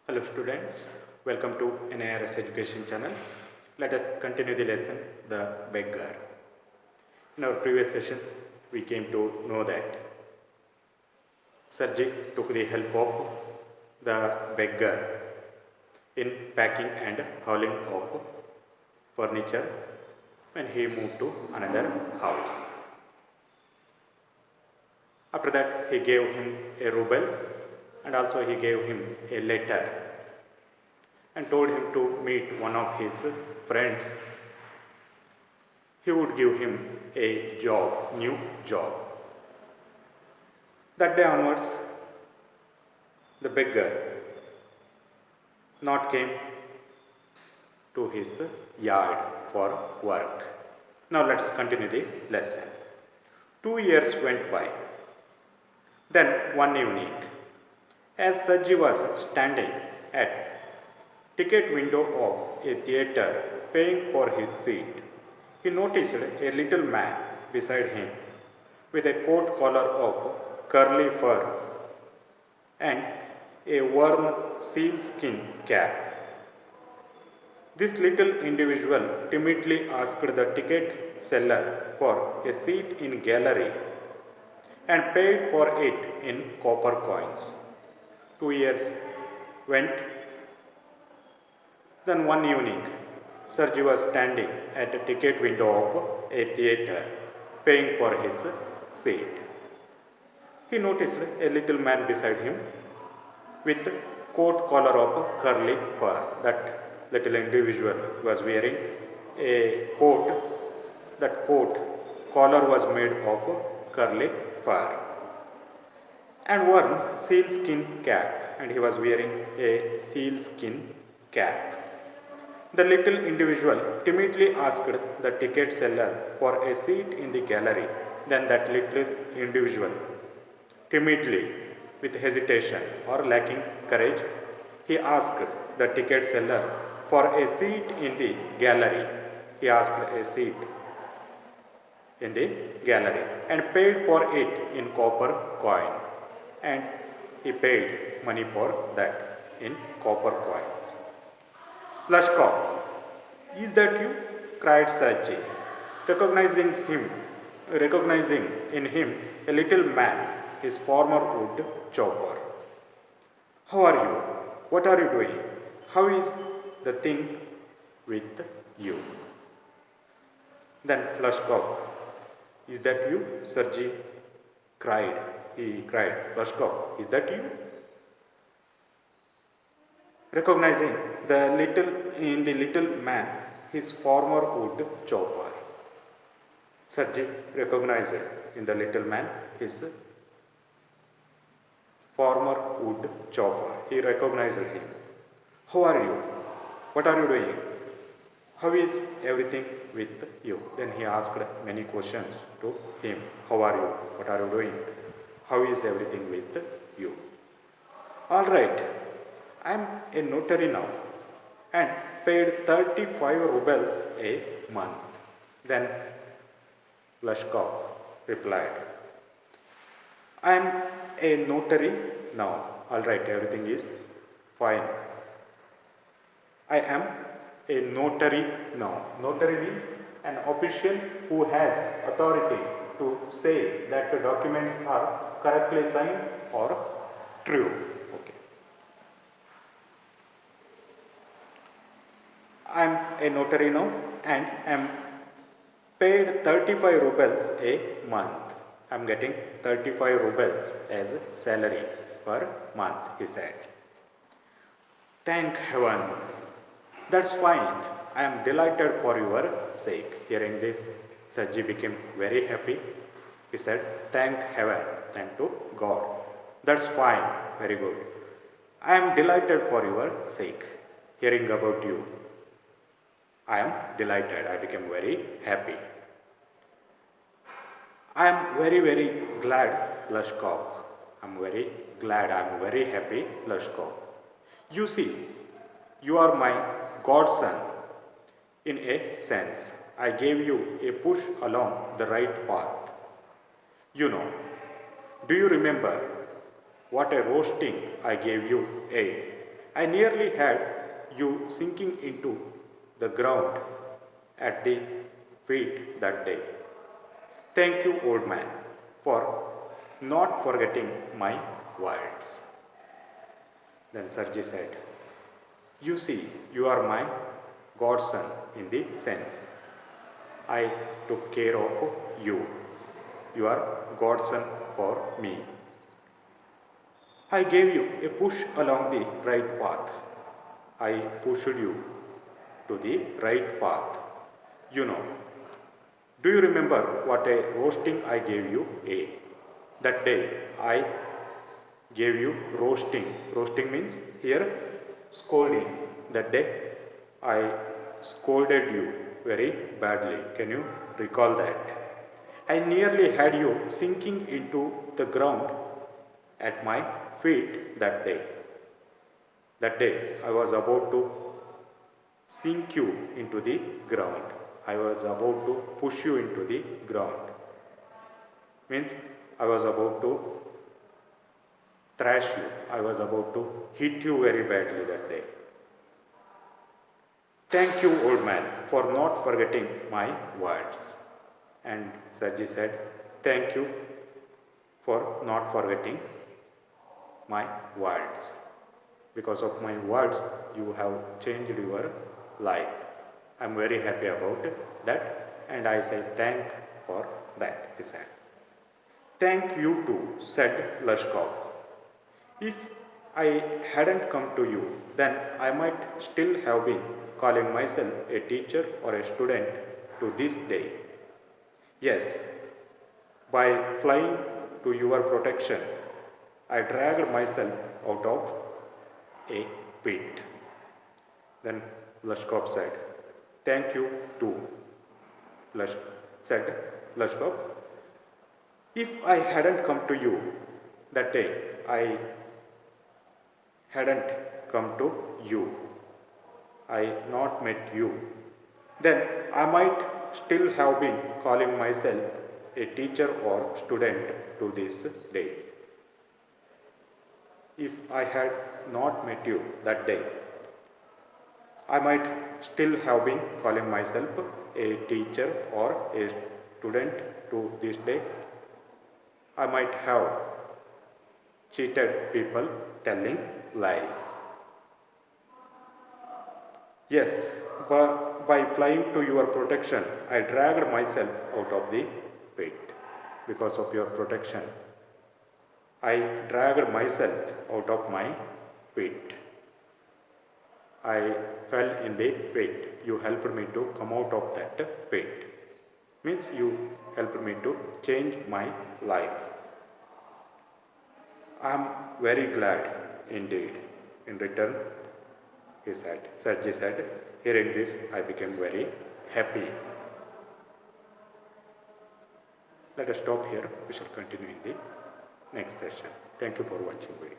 Hello students, welcome to NIRS education channel. Let us continue the lesson, The Beggar. In our previous session, we came to know that Sergi took the help of the beggar in packing and hauling of furniture when he moved to another house. After that, he gave him a ruble and also he gave him a letter and told him to meet one of his friends. He would give him a job, new job. That day onwards, the beggar not came to his yard for work. Now let's continue the lesson. 2 years went by. Then one evening, as Sergi was standing at ticket window of a theatre paying for his seat, he noticed a little man beside him with a coat collar of curly fur and a worn sealskin cap. This little individual timidly asked the ticket seller for a seat in gallery and paid for it in copper coins. 2 years went. Then one evening, Sergi was standing at a ticket window of a theatre, paying for his seat. He noticed a little man beside him with coat collar of curly fur. That little individual was wearing a coat. That coat collar was made of curly fur and worn sealskin cap, and he was wearing a sealskin cap. The little individual timidly asked the ticket seller for a seat in the gallery. Then that little individual, timidly, with hesitation or lacking courage, he asked the ticket seller for a seat in the gallery. He asked a seat in the gallery and paid for it in copper coin. And he paid money for that in copper coins. Lushkov, is that you? Cried Sergi, recognizing in him a little man, his former wood chopper. How are you? What are you doing? How is the thing with you? Then Lushkov, is that you? Sergi cried. He cried, Lushkov, is that you? Recognizing the little man his former wood chopper. Sergi recognized in the little man his former wood chopper. He recognized him. How are you? What are you doing? How is everything with you? Then he asked many questions to him. How are you? What are you doing? How is everything with you? All right. I am a notary now and paid 35 rubles a month. Then Lushkov replied, I am a notary now. All right, everything is fine. I am a notary now. Notary means an official who has authority to say that the documents are correctly signed or true. Okay. I am a notary now and am paid 35 rubles a month. I am getting 35 rubles as salary per month, he said. Thank heaven. That's fine. I am delighted for your sake. Hearing this, Sergi became very happy. He said, thank heaven, thank to God. That's fine, very good. I am delighted for your sake. Hearing about you, I am delighted. I became very happy. I am very, very glad, Lushkov. I am very glad. I am very happy, Lushkov. You see, you are my godson. In a sense, I gave you a push along the right path. You know, do you remember what a roasting I gave you? I nearly had you sinking into the ground at the feet that day. Thank you, old man, for not forgetting my words. Then Sarji said, you see, you are my godson in the sense I took care of you. You are godson for me. I gave you a push along the right path. I pushed you to the right path. You know, do you remember what a roasting I gave you? That day I gave you roasting. Roasting means here scolding. That day I scolded you very badly. Can you recall that? I nearly had you sinking into the ground at my feet that day. That day I was about to sink you into the ground. I was about to push you into the ground. Means I was about to thrash you. I was about to hit you very badly that day. Thank you, old man, for not forgetting my words. And Sarji said, thank you for not forgetting my words. Because of my words, you have changed your life. I am very happy about that, and I say thank for that, he said. Thank you too, said Lushkov. If I hadn't come to you, then I might still have been calling myself a teacher or a student to this day. Yes, by flying to your protection, I dragged myself out of a pit. Then Lushkov said, thank you too, said Lushkov. If I hadn't come to you that day, I hadn't come to you, I not met you, then I might still have been calling myself a teacher or student to this day. If I had not met you that day, I might still have been calling myself a teacher or a student to this day. I might have cheated people telling lies. Yes, but by flying to your protection, I dragged myself out of the pit. Because of your protection, I dragged myself out of my pit. I fell in the pit. You helped me to come out of that pit. Means you helped me to change my life. I am very glad indeed. In return, he said, Sarji said, hearing this, I became very happy. Let us stop here. We shall continue in the next session. Thank you for watching video.